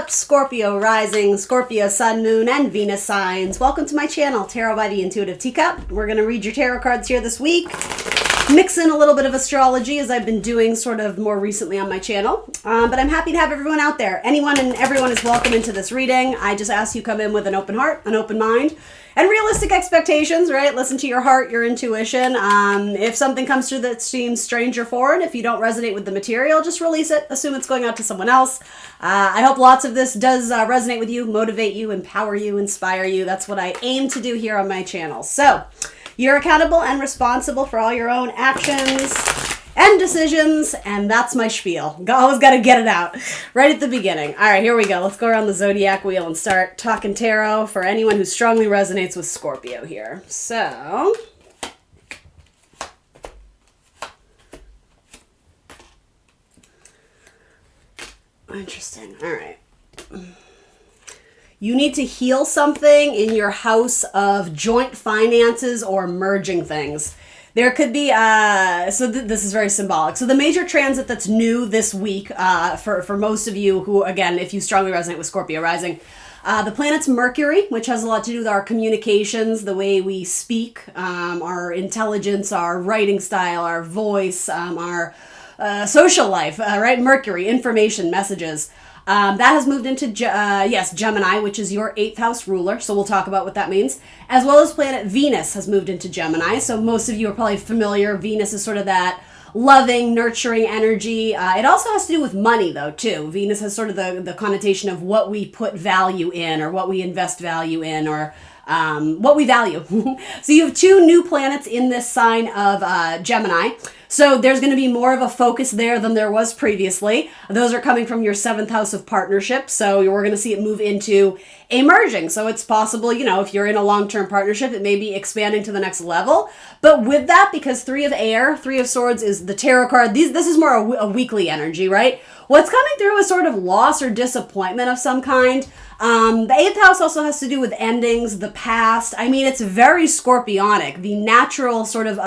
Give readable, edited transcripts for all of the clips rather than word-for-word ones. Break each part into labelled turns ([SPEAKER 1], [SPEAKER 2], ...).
[SPEAKER 1] up, Scorpio rising, Scorpio sun, moon, and Venus signs? Welcome to my channel, Tarot by the Intuitive Teacup. We're going to read your tarot cards here this week. Mix in a little bit of astrology as I've been doing sort of more recently on my channel. But I'm happy to have everyone out there. Anyone and everyone is welcome into this reading. I just ask you come in with an open heart, an open mind, and realistic expectations, right? Listen to your heart, your intuition. If something comes through that seems strange or foreign, if you don't resonate with the material, just release it. Assume it's going out to someone else. I hope lots of this does resonate with you, motivate you, empower you, inspire you. That's what I aim to do here on my channel. So, you're accountable and responsible for all your own actions and decisions, and that's my spiel. Always got to get it out right at the beginning. All right, here we go. Let's go around the zodiac wheel and start talking tarot for anyone who strongly resonates with Scorpio here. So, interesting. All right. You need to heal something in your house of joint finances or merging things. There could be, this is very symbolic. So the major transit that's new this week, for most of you who, again, if you strongly resonate with Scorpio rising, the planet's Mercury, which has a lot to do with our communications, the way we speak, our intelligence, our writing style, our voice, our social life, right? Mercury, information, messages. That has moved into, Gemini, which is your 8th house ruler. So we'll talk about what that means. As well as planet Venus has moved into Gemini. So most of you are probably familiar. Venus is sort of that loving, nurturing energy. It also has to do with money, though, too. Venus has sort of the connotation of what we put value in or what we invest value in or what we value. So you have 2 new planets in this sign of Gemini. So there's going to be more of a focus there than there was previously. Those are coming from your 7th house of partnership. So we're going to see it move into a merging. So it's possible, if you're in a long-term partnership, it may be expanding to the next level. But with that, because 3 of air, 3 of swords is the tarot card. This is more a weekly energy, right? What's coming through is sort of loss or disappointment of some kind. The 8th house also has to do with endings, the past. I mean, it's very scorpionic. The natural sort of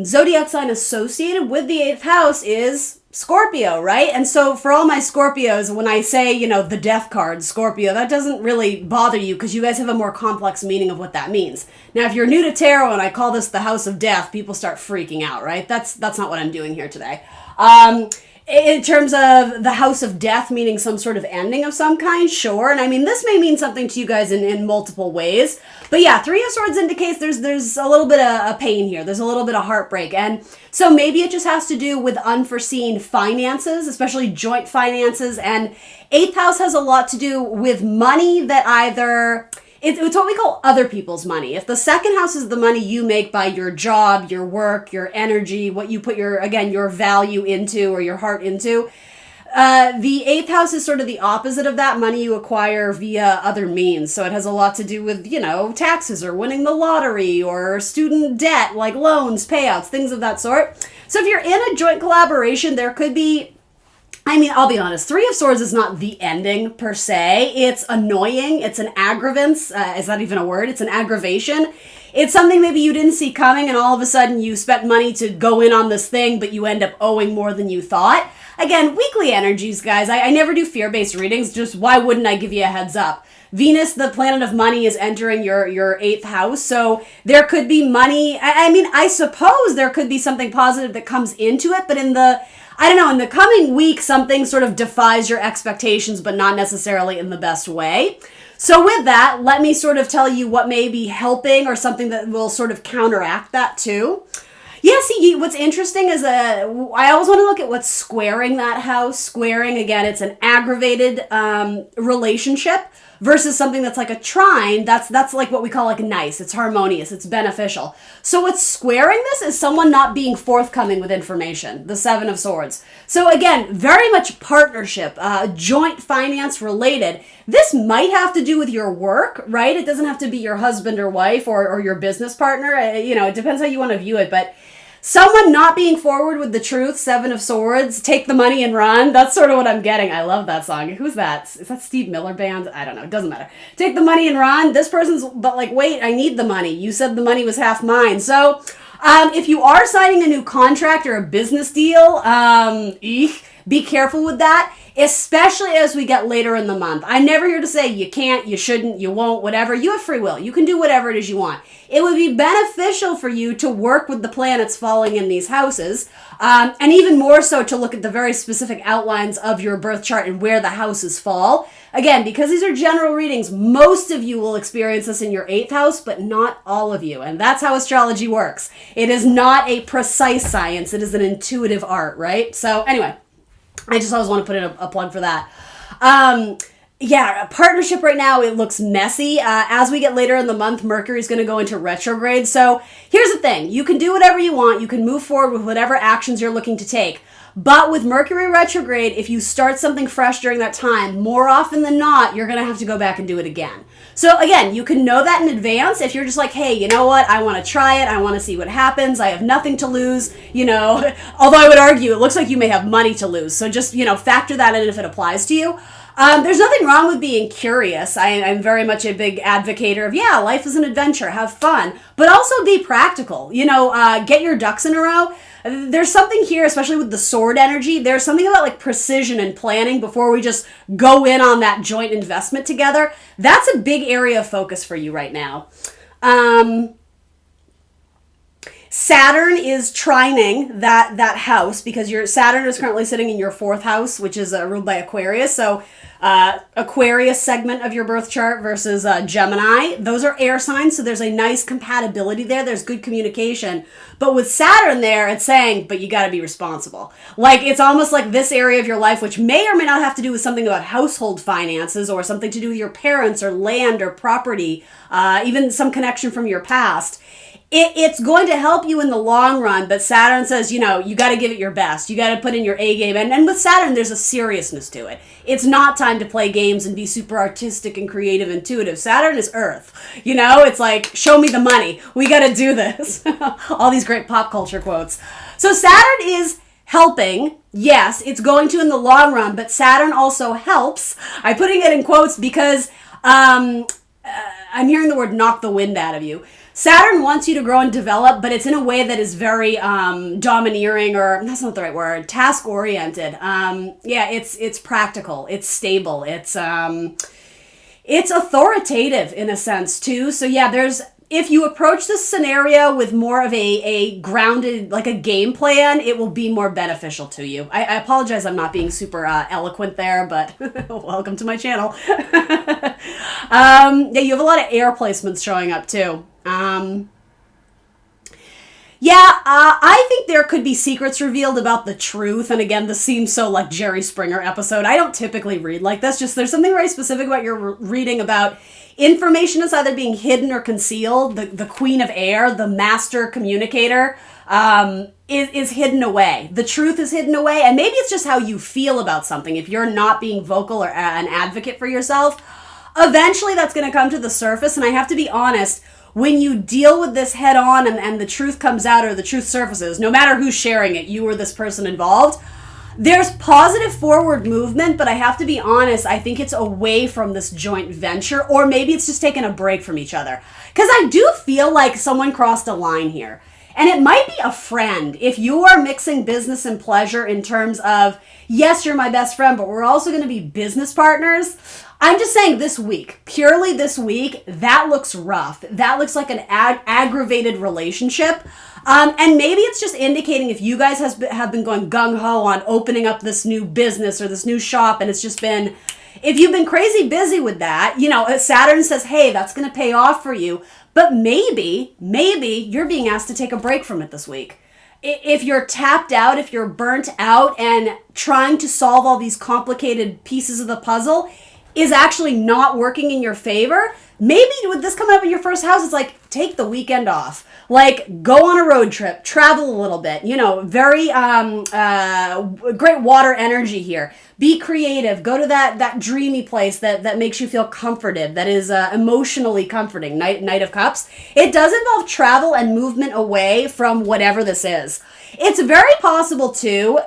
[SPEAKER 1] zodiac sign associated with the 8th house is Scorpio, right? And so for all my Scorpios, when I say, the death card, Scorpio, that doesn't really bother you because you guys have a more complex meaning of what that means. Now, if you're new to tarot and I call this the house of death, people start freaking out, right? That's not what I'm doing here today. In terms of the house of death meaning some sort of ending of some kind, sure. And I mean, this may mean something to you guys in multiple ways. But yeah, 3 of swords indicates there's a little bit of pain here. There's a little bit of heartbreak. And so maybe it just has to do with unforeseen finances, especially joint finances. And 8th house has a lot to do with money that either... It's what we call other people's money. If the 2nd house is the money you make by your job, your work, your energy, what you put your value into or your heart into, the 8th house is sort of the opposite of that, money you acquire via other means. So it has a lot to do with, taxes or winning the lottery or student debt, like loans, payouts, things of that sort. So if you're in a joint collaboration, there could be... I'll be honest, 3 of swords is not the ending per se. It's annoying. It's an aggravance. Is that even a word? It's an aggravation. It's something maybe you didn't see coming and all of a sudden you spent money to go in on this thing, but you end up owing more than you thought. Again, weekly energies, guys. I never do fear-based readings. Just why wouldn't I give you a heads up? Venus, the planet of money, is entering your 8th house. So there could be money. I suppose there could be something positive that comes into it, but in the coming week, something sort of defies your expectations, but not necessarily in the best way. So with that, let me sort of tell you what may be helping or something that will sort of counteract that too. Yeah, see, what's interesting is I always want to look at what's squaring that house. Squaring, again, it's an aggravated relationship versus something that's like a trine. That's like what we call like nice. It's harmonious. It's beneficial. So what's squaring this is someone not being forthcoming with information. The 7 of swords. So again, very much partnership, joint finance related. This might have to do with your work, right? It doesn't have to be your husband or wife or your business partner. It depends how you want to view it, but someone not being forward with the truth, 7 of swords, take the money and run. That's sort of what I'm getting. I love that song. Who's that? Is that Steve Miller Band? I don't know. It doesn't matter. Take the money and run. This person's, but like, wait, I need the money. You said the money was half mine. So if you are signing a new contract or a business deal, Be careful with that, especially as we get later in the month. I'm never here to say you can't, you shouldn't, you won't, whatever. You have free will. You can do whatever it is you want. It would be beneficial for you to work with the planets falling in these houses, and even more so to look at the very specific outlines of your birth chart and where the houses fall. Again, because these are general readings, most of you will experience this in your 8th house, but not all of you. And that's how astrology works. It is not a precise science. It is an intuitive art, right? So anyway, I just always want to put in a plug for that. Yeah, a partnership right now, it looks messy. As we get later in the month, Mercury is going to go into retrograde. So here's the thing. You can do whatever you want. You can move forward with whatever actions you're looking to take. But with Mercury retrograde, if you start something fresh during that time, more often than not, you're going to have to go back and do it again. So again, you can know that in advance. If you're just like, hey, you know what? I want to try it. I want to see what happens. I have nothing to lose, although I would argue it looks like you may have money to lose. So just, factor that in if it applies to you. There's nothing wrong with being curious. I'm very much a big advocate of, life is an adventure, have fun, but also be practical. Get your ducks in a row. There's something here, especially with the sword energy, there's something about like precision and planning before we just go in on that joint investment together. That's a big area of focus for you right now. Saturn is trining that house because your Saturn is currently sitting in your 4th house, which is ruled by Aquarius. So Aquarius segment of your birth chart versus Gemini. Those are air signs, so there's a nice compatibility there. There's good communication. But with Saturn there, it's saying, but you got to be responsible. Like, it's almost like this area of your life, which may or may not have to do with something about household finances or something to do with your parents or land or property, even some connection from your past. It's going to help you in the long run, but Saturn says, you got to give it your best. You got to put in your A game. And with Saturn, there's a seriousness to it. It's not time to play games and be super artistic and creative, intuitive. Saturn is Earth. It's like, show me the money. We got to do this. All these great pop culture quotes. So Saturn is helping. Yes, it's going to in the long run, but Saturn also helps. I'm putting it in quotes because I'm hearing the word knock the wind out of you. Saturn wants you to grow and develop, but it's in a way that is very domineering, or that's not the right word, task-oriented. It's practical, it's stable, it's authoritative in a sense too. So if you approach this scenario with more of a grounded, like a game plan, it will be more beneficial to you. I apologize, I'm not being super eloquent there, but welcome to my channel. You have a lot of air placements showing up too. I think there could be secrets revealed about the truth. And again, this seems so like Jerry Springer episode. I don't typically read like this. Just there's something very specific about your reading about information that's either being hidden or concealed. The Queen of Air, the master communicator, is hidden away. The truth is hidden away. And maybe it's just how you feel about something. If you're not being vocal or an advocate for yourself, eventually that's going to come to the surface. And I have to be honest, when you deal with this head on and the truth comes out or the truth surfaces, no matter who's sharing it, you or this person involved, there's positive forward movement, but I have to be honest, I think it's away from this joint venture, or maybe it's just taking a break from each other. Because I do feel like someone crossed a line here. And it might be a friend. If you are mixing business and pleasure in terms of, yes, you're my best friend, but we're also going to be business partners. I'm just saying this week, purely this week, that looks rough. That looks like an aggravated relationship. And maybe it's just indicating if you guys have been going gung-ho on opening up this new business or this new shop, and it's just been, if you've been crazy busy with that, Saturn says, hey, that's going to pay off for you. But maybe you're being asked to take a break from it this week. If you're tapped out, if you're burnt out and trying to solve all these complicated pieces of the puzzle is actually not working in your favor, maybe with this coming up in your first house, it's like, take the weekend off. Like, go on a road trip, travel a little bit, very great water energy here. Be creative. Go to that dreamy place that makes you feel comforted, that is emotionally comforting. Knight of Cups. It does involve travel and movement away from whatever this is. It's very possible, too,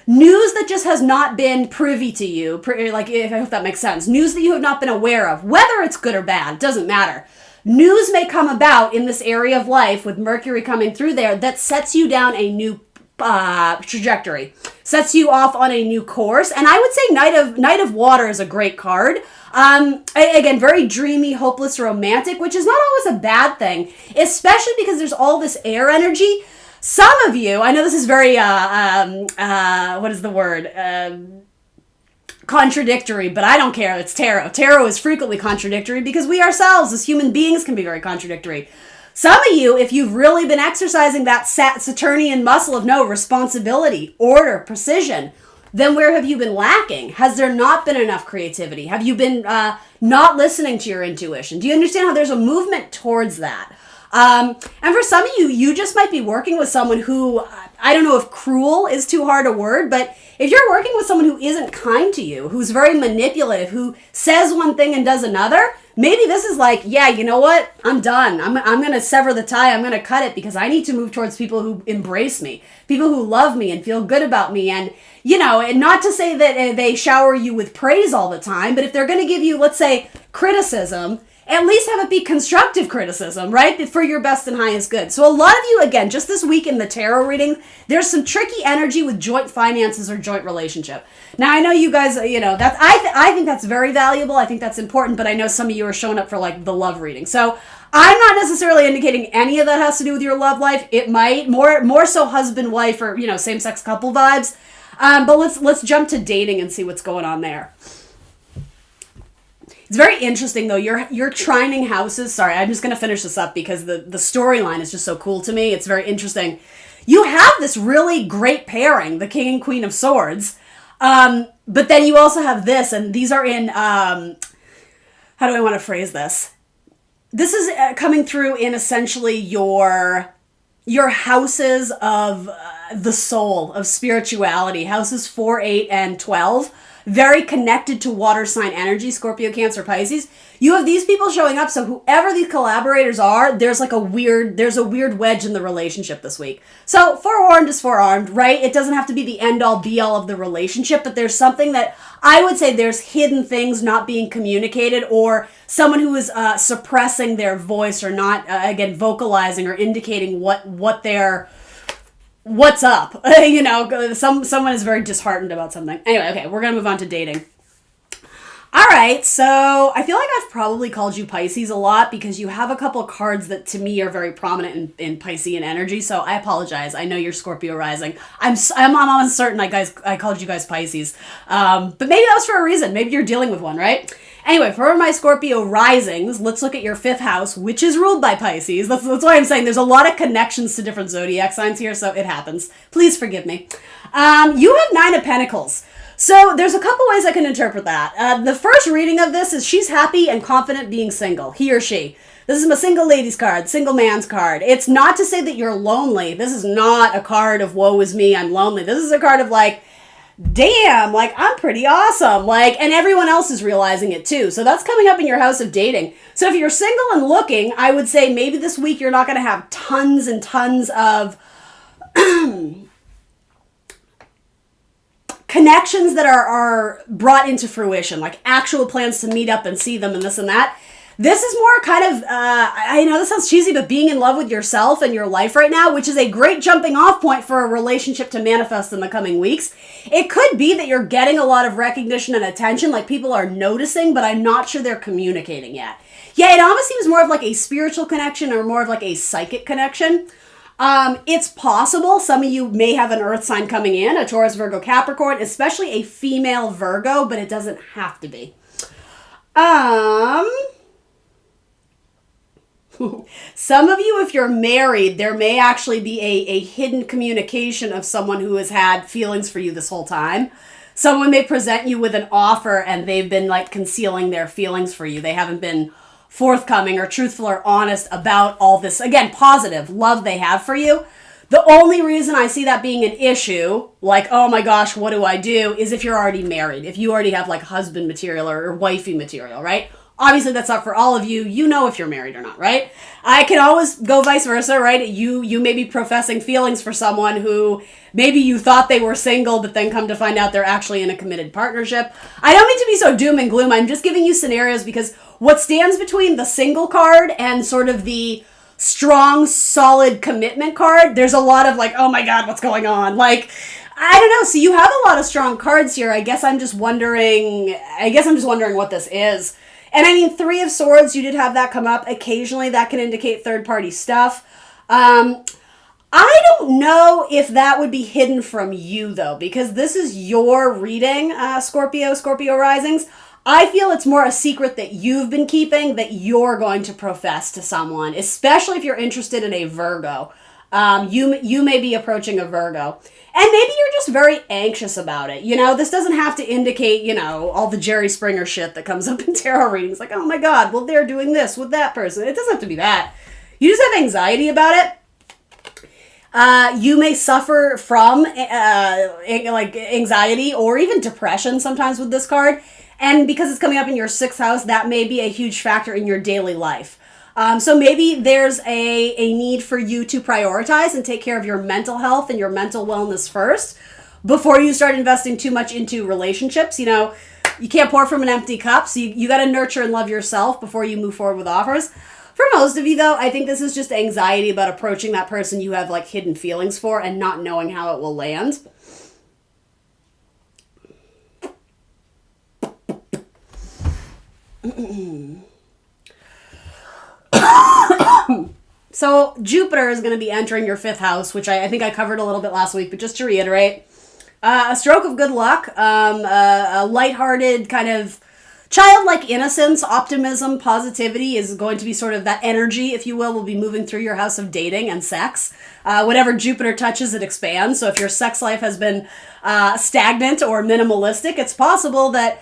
[SPEAKER 1] news that just has not been privy to you, I hope that makes sense. News that you have not been aware of, whether it's good or bad, it doesn't matter. News may come about in this area of life with Mercury coming through there that sets you down a new trajectory. Sets you off on a new course. And I would say Knight of Water is a great card. Again, very dreamy, hopeless, romantic, which is not always a bad thing, especially because there's all this air energy. Some of you, I know this is very, what is the word? Contradictory, but I don't care. It's tarot. Tarot is frequently contradictory because we ourselves as human beings can be very contradictory. Some of you, if you've really been exercising that Saturnian muscle of responsibility, order, precision, then where have you been lacking? Has there not been enough creativity? Have you been not listening to your intuition? Do you understand how there's a movement towards that? And for some of you, you just might be working with someone who, I don't know if cruel is too hard a word, but if you're working with someone who isn't kind to you, who's very manipulative, who says one thing and does another, maybe this is like, yeah, you know what? I'm done. I'm going to sever the tie. I'm going to cut it because I need to move towards people who embrace me, people who love me and feel good about me. And, and not to say that they shower you with praise all the time, but if they're going to give you, let's say, criticism, at least have it be constructive criticism, right? For your best and highest good. So a lot of you, again, just this week in the tarot reading, there's some tricky energy with joint finances or joint relationship. Now, I know you guys, that's, I think that's very valuable. I think that's important, but I know some of you are showing up for like the love reading. So I'm not necessarily indicating any of that has to do with your love life. It might, more so husband, wife, or, same-sex couple vibes. But let's jump to dating and see what's going on there. It's very interesting, though. Your trining houses... Sorry, I'm just going to finish this up because the storyline is just so cool to me. It's very interesting. You have this really great pairing, the King and Queen of Swords. But then you also have this, and these are in... how do I want to phrase this? This is coming through in essentially your houses of the soul, of spirituality. Houses 4, 8, and 12. Very connected to water sign energy, Scorpio, Cancer, Pisces. You have these people showing up, so whoever these collaborators are, there's a weird wedge in the relationship this week. So forewarned is forearmed, right? It doesn't have to be the end-all, be-all of the relationship, but there's something that I would say there's hidden things not being communicated, or someone who is suppressing their voice or not, again, vocalizing or indicating what they're... What's up? Someone is very disheartened about something. Anyway, okay, we're going to move on to dating. All right, so I feel like I've probably called you Pisces a lot because you have a couple of cards that to me are very prominent in Piscean energy, so I apologize. I know you're Scorpio rising. I'm almost certain I called you guys Pisces. But maybe that was for a reason. Maybe you're dealing with one, right? Anyway, for my Scorpio risings, let's look at your 5th house, which is ruled by Pisces. That's why I'm saying there's a lot of connections to different zodiac signs here, so it happens. Please forgive me. You have 9 of Pentacles. So there's a couple ways I can interpret that. The first reading of this is she's happy and confident being single, he or she. This is my single ladies card, single man's card. It's not to say that you're lonely. This is not a card of woe is me, I'm lonely. This is a card of like, damn, like I'm pretty awesome. And everyone else is realizing it too. So that's coming up in your house of dating. So if you're single and looking, I would say maybe this week you're not going to have tons and tons of connections that are brought into fruition, like actual plans to meet up and see them and this and that. This is more kind of, I know this sounds cheesy, but being in love with yourself and your life right now, which is a great jumping off point for a relationship to manifest in the coming weeks. It could be that you're getting a lot of recognition and attention, like people are noticing, but I'm not sure they're communicating yet. Yeah, it almost seems more of like a spiritual connection or more of like a psychic connection. It's possible some of you may have an earth sign coming in, a Taurus, Virgo, Capricorn, especially a female Virgo, but it doesn't have to be. Some of you, if you're married, there may actually be a hidden communication of someone who has had feelings for you this whole time. Someone may present you with an offer and they've been like concealing their feelings for you. They haven't been forthcoming or truthful or honest about all this, again, positive love they have for you. The only reason I see that being an issue, like, oh my gosh, what do I do, is if you're already married. If you already have like husband material or wifey material, right? Obviously, that's not for all of you. You know if you're married or not, right? I can always go vice versa, right? You may be professing feelings for someone who maybe you thought they were single, but then come to find out they're actually in a committed partnership. I don't mean to be so doom and gloom. I'm just giving you scenarios because what stands between the single card and sort of the strong, solid commitment card, there's a lot of like, oh my God, what's going on? Like, I don't know. So you have a lot of strong cards here. I guess I'm just wondering what this is. And I mean, Three of Swords, you did have that come up. Occasionally that can indicate third-party stuff. I don't know if that would be hidden from you, though, because this is your reading, Scorpio Risings. I feel it's more a secret that you've been keeping that you're going to profess to someone, especially if you're interested in a Virgo. You may be approaching a Virgo. And maybe you're just very anxious about it. This doesn't have to indicate, all the Jerry Springer shit that comes up in tarot readings. Like, oh my God, well, they're doing this with that person. It doesn't have to be that. You just have anxiety about it. You may suffer from anxiety or even depression sometimes with this card. And because it's coming up in your 6th house, that may be a huge factor in your daily life. So maybe there's a need for you to prioritize and take care of your mental health and your mental wellness first before you start investing too much into relationships. You can't pour from an empty cup, so you got to nurture and love yourself before you move forward with offers. For most of you, though, I think this is just anxiety about approaching that person you have like hidden feelings for and not knowing how it will land. So Jupiter is going to be entering your 5th house, which I think I covered a little bit last week, but just to reiterate, a stroke of good luck, a lighthearted kind of childlike innocence, optimism, positivity is going to be sort of that energy, if you will be moving through your house of dating and sex. Whatever Jupiter touches, it expands. So if your sex life has been stagnant or minimalistic, it's possible that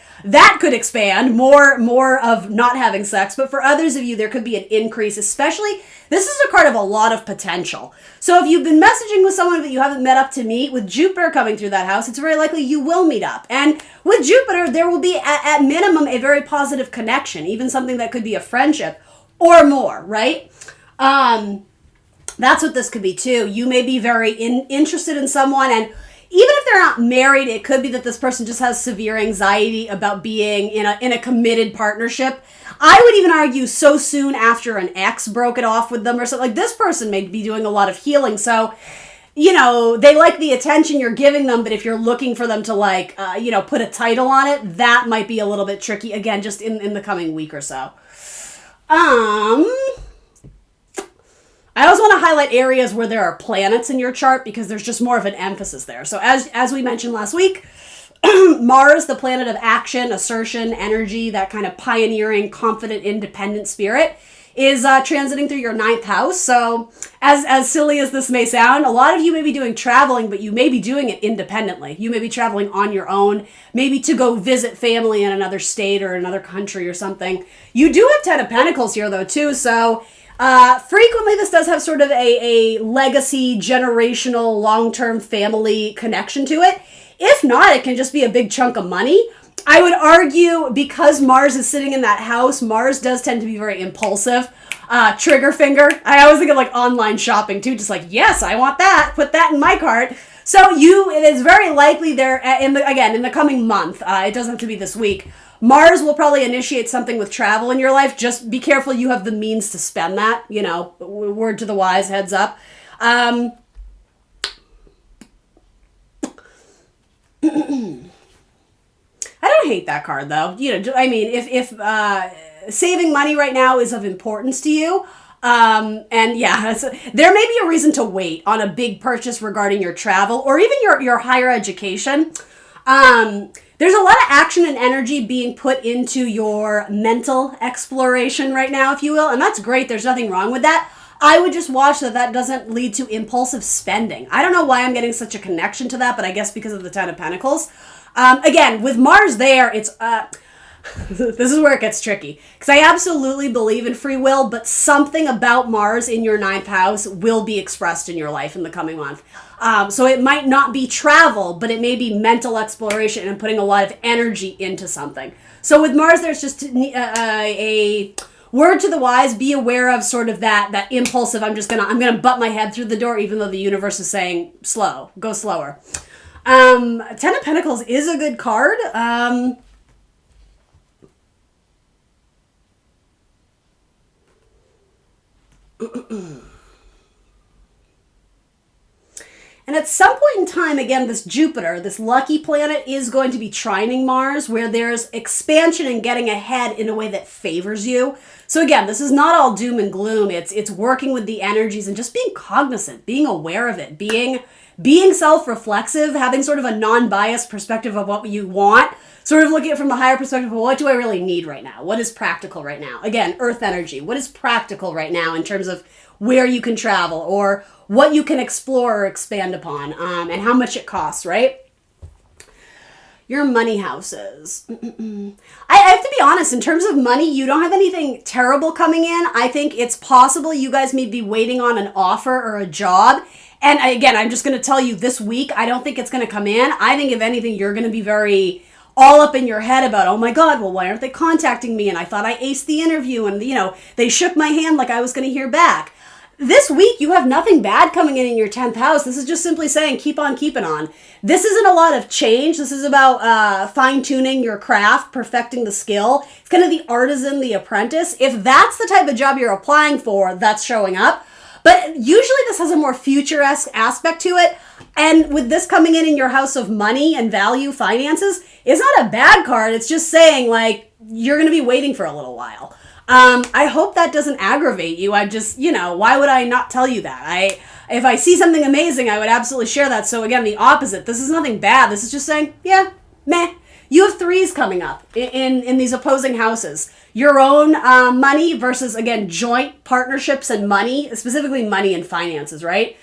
[SPEAKER 1] could expand, more of not having sex. But for others of you, there could be an increase, especially, this is a card of a lot of potential. So if you've been messaging with someone that you haven't met up to meet, with Jupiter coming through that house, it's very likely you will meet up. And with Jupiter, there will be, at minimum, a very positive connection, even something that could be a friendship or more, right? That's what this could be too. You may be very interested in someone, and even if they're not married, it could be that this person just has severe anxiety about being in a committed partnership. I would even argue so soon after an ex broke it off with them or something. Like, this person may be doing a lot of healing. So, they like the attention you're giving them, but if you're looking for them to put a title on it, that might be a little bit tricky. Again, just in the coming week or so. I also want to highlight areas where there are planets in your chart because there's just more of an emphasis there. So as we mentioned last week, Mars, the planet of action, assertion, energy, that kind of pioneering, confident, independent spirit, is transiting through your 9th house. So as silly as this may sound, a lot of you may be doing traveling, but you may be doing it independently. You may be traveling on your own, maybe to go visit family in another state or another country or something. You do have 10 of Pentacles here, though, too, so frequently this does have sort of a legacy, generational, long-term family connection to it. If not, it can just be a big chunk of money. I would argue because Mars is sitting in that house, Mars does tend to be very impulsive. Trigger finger. I always think of like online shopping too, just like, yes, I want that. Put that in my cart. So it is very likely there, in the coming month, it doesn't have to be this week, Mars will probably initiate something with travel in your life. Just be careful you have the means to spend that. Word to the wise, heads up. I don't hate that card, though. If saving money right now is of importance to you, and yeah, there may be a reason to wait on a big purchase regarding your travel or even your higher education. There's a lot of action and energy being put into your mental exploration right now, if you will, and that's great. There's nothing wrong with that. I would just watch that doesn't lead to impulsive spending. I don't know why I'm getting such a connection to that, but I guess because of the 10 of Pentacles. Again, with Mars there, it's this is where it gets tricky. Because I absolutely believe in free will, but something about Mars in your 9th house will be expressed in your life in the coming month. So it might not be travel, but it may be mental exploration and putting a lot of energy into something. So with Mars, there's just a word to the wise. Be aware of sort of that impulsive, I'm gonna butt my head through the door, even though the universe is saying slow, go slower. 10 of Pentacles is a good card. And at some point in time, again, this Jupiter, this lucky planet, is going to be trining Mars, where there's expansion and getting ahead in a way that favors you. So again, this is not all doom and gloom. It's working with the energies and just being cognizant, being aware of it, being self-reflexive, having sort of a non-biased perspective of what you want, sort of looking at it from the higher perspective of what do I really need right now? What is practical right now? Again, earth energy. What is practical right now in terms of where you can travel or what you can explore or expand upon, and how much it costs, right? Your money houses. I have to be honest, in terms of money, you don't have anything terrible coming in. I think it's possible you guys may be waiting on an offer or a job. And again, I'm just going to tell you this week, I don't think it's going to come in. I think if anything, you're going to be very all up in your head about, oh my God, well, why aren't they contacting me? And I thought I aced the interview and, they shook my hand like I was going to hear back. This week, you have nothing bad coming in your 10th house. This is just simply saying, keep on keeping on. This isn't a lot of change. This is about fine-tuning your craft, perfecting the skill. It's kind of the artisan, the apprentice. If that's the type of job you're applying for, that's showing up. But usually this has a more future-esque aspect to it. And with this coming in your house of money and value, finances, it's not a bad card. It's just saying, like, you're going to be waiting for a little while. I hope that doesn't aggravate you. I just, why would I not tell you that? If I see something amazing, I would absolutely share that. So again, the opposite. This is nothing bad. This is just saying, yeah, meh. You have threes coming up in these opposing houses. Your own money versus, again, joint partnerships and money, specifically money and finances, right?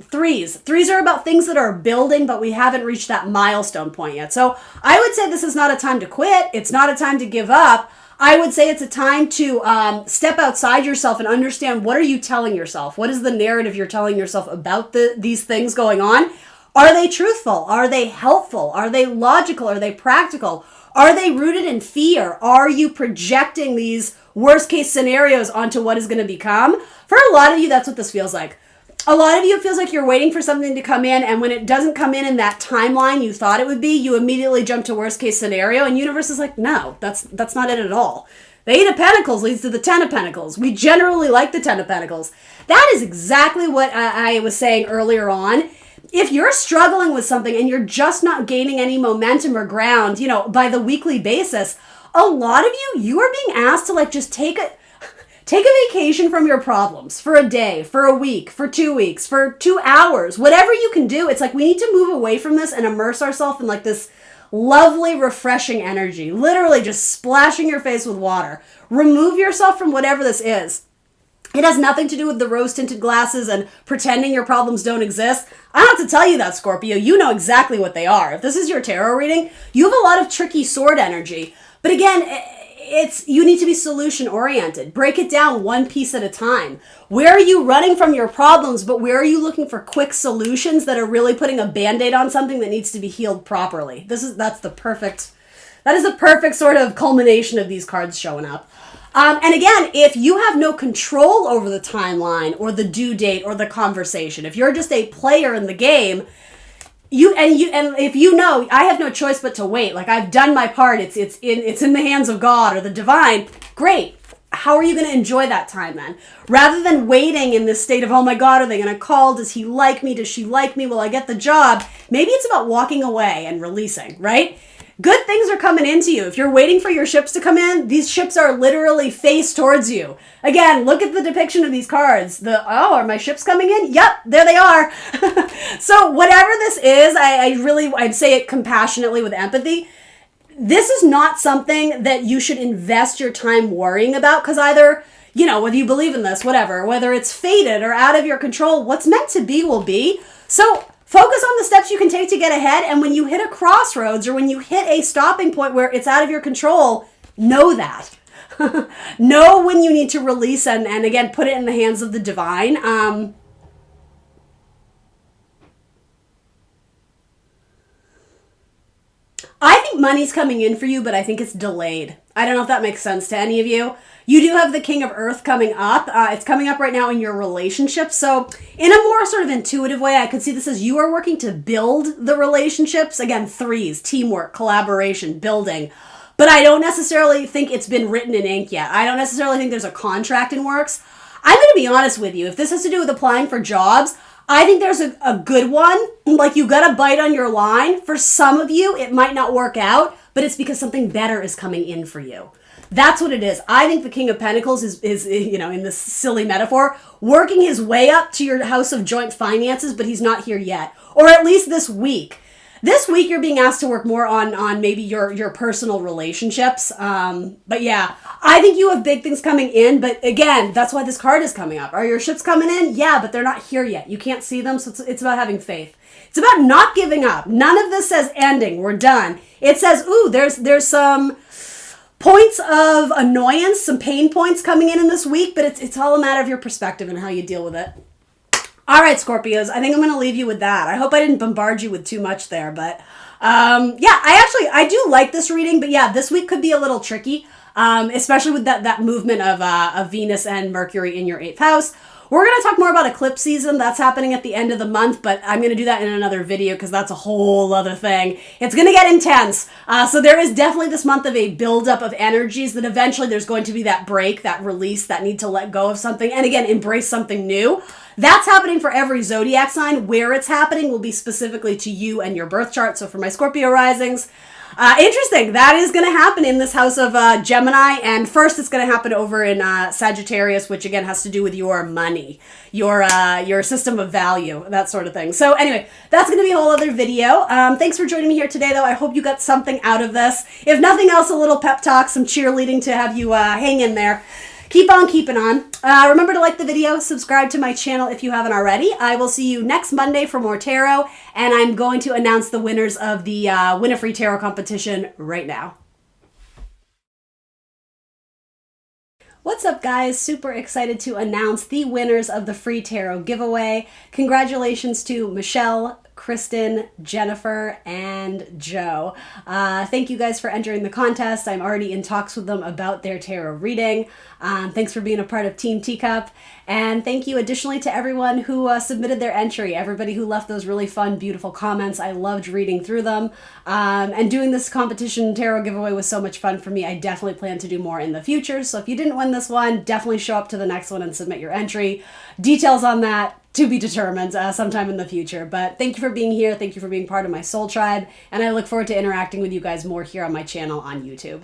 [SPEAKER 1] Threes. Threes are about things that are building, but we haven't reached that milestone point yet. So I would say this is not a time to quit. It's not a time to give up. I would say it's a time to step outside yourself and understand, what are you telling yourself? What is the narrative you're telling yourself about these things going on? Are they truthful? Are they helpful? Are they logical? Are they practical? Are they rooted in fear? Are you projecting these worst case scenarios onto what is going to become? For a lot of you, that's what this feels like. A lot of you, it feels like you're waiting for something to come in, and when it doesn't come in that timeline you thought it would be, you immediately jump to worst case scenario, and universe is like, no, that's not it at all. The 8 of Pentacles leads to the 10 of Pentacles. We generally like the 10 of Pentacles. That is exactly what I was saying earlier on. If you're struggling with something and you're just not gaining any momentum or ground, by the weekly basis, a lot of you are being asked to just take a vacation from your problems for a day, for a week, for 2 weeks, for 2 hours, whatever you can do. It's like we need to move away from this and immerse ourselves in this lovely, refreshing energy. Literally just splashing your face with water. Remove yourself from whatever this is. It has nothing to do with the rose-tinted glasses and pretending your problems don't exist. I don't have to tell you that, Scorpio. You know exactly what they are. If this is your tarot reading, you have a lot of tricky sword energy. But again, you need to be solution oriented. Break it down one piece at a time. Where are you running from your problems, but where are you looking for quick solutions that are really putting a band-aid on something that needs to be healed properly? That is the perfect sort of culmination of these cards showing up. And again, if you have no control over the timeline or the due date or the conversation, if you're just a player in the game, and if I have no choice but to wait. I've done my part. It's in the hands of God or the divine. Great. How are you going to enjoy that time then? Rather than waiting in this state of, oh my God, are they going to call? Does he like me? Does she like me? Will I get the job? Maybe it's about walking away and releasing, right? Good things are coming into you. If you're waiting for your ships to come in, these ships are literally face towards you. Again, look at the depiction of these cards. Are my ships coming in? Yep, there they are. So whatever this is, I'd say it compassionately with empathy. This is not something that you should invest your time worrying about, because either, whether you believe in this, whatever, whether it's fated or out of your control, what's meant to be will be. So focus on the steps you can take to get ahead, and when you hit a crossroads or when you hit a stopping point where it's out of your control, know that. Know when you need to release and again, put it in the hands of the divine. I think money's coming in for you, but I think it's delayed. I don't know if that makes sense to any of you. You do have the King of Earth coming up. It's coming up right now in your relationship. So in a more sort of intuitive way, I could see this as you are working to build the relationships. Again, threes, teamwork, collaboration, building. But I don't necessarily think it's been written in ink yet. I don't necessarily think there's a contract in works. I'm going to be honest with you. If this has to do with applying for jobs, I think there's a good one. Like, you got a bite on your line. For some of you, it might not work out, but it's because something better is coming in for you. That's what it is. I think the King of Pentacles is, you know, in this silly metaphor, working his way up to your house of joint finances, but he's not here yet. Or at least this week. This week, you're being asked to work more on maybe your personal relationships. But yeah, I think you have big things coming in. But again, that's why this card is coming up. Are your ships coming in? Yeah, but they're not here yet. You can't see them, so it's about having faith. It's about not giving up. None of this says ending. We're done. It says, ooh, there's some points of annoyance, some pain points coming in this week, but it's all a matter of your perspective and how you deal with it. All right, Scorpios, I think I'm going to leave you with that. I hope I didn't bombard you with too much there, but yeah, I do like this reading, but yeah, this week could be a little tricky, especially with that movement of Venus and Mercury in your 8th house. We're going to talk more about eclipse season. That's happening at the end of the month, but I'm going to do that in another video because that's a whole other thing. It's going to get intense. So there is definitely this month of a buildup of energies that eventually there's going to be that break, that release, that need to let go of something, and again, embrace something new. That's happening for every zodiac sign. Where it's happening will be specifically to you and your birth chart. So for my Scorpio risings, interesting. That is going to happen in this house of Gemini. And first it's going to happen over in Sagittarius, which again has to do with your money, your system of value, that sort of thing. So anyway, that's going to be a whole other video. Thanks for joining me here today, though. I hope you got something out of this. If nothing else, a little pep talk, some cheerleading to have you hang in there. Keep on keeping on. Remember to like the video, subscribe to my channel if you haven't already. I will see you next Monday for more tarot, and I'm going to announce the winners of the Win a Free Tarot competition right now. What's up, guys? Super excited to announce the winners of the free tarot giveaway. Congratulations to Michelle, Kristen, Jennifer, and Joe. Thank you guys for entering the contest. I'm already in talks with them about their tarot reading. Thanks for being a part of Team Teacup. And thank you additionally to everyone who submitted their entry, everybody who left those really fun, beautiful comments. I loved reading through them. And doing this competition tarot giveaway was so much fun for me. I definitely plan to do more in the future. So if you didn't win this one, definitely show up to the next one and submit your entry. Details on that to be determined sometime in the future. But thank you for being here. Thank you for being part of my soul tribe. And I look forward to interacting with you guys more here on my channel on YouTube.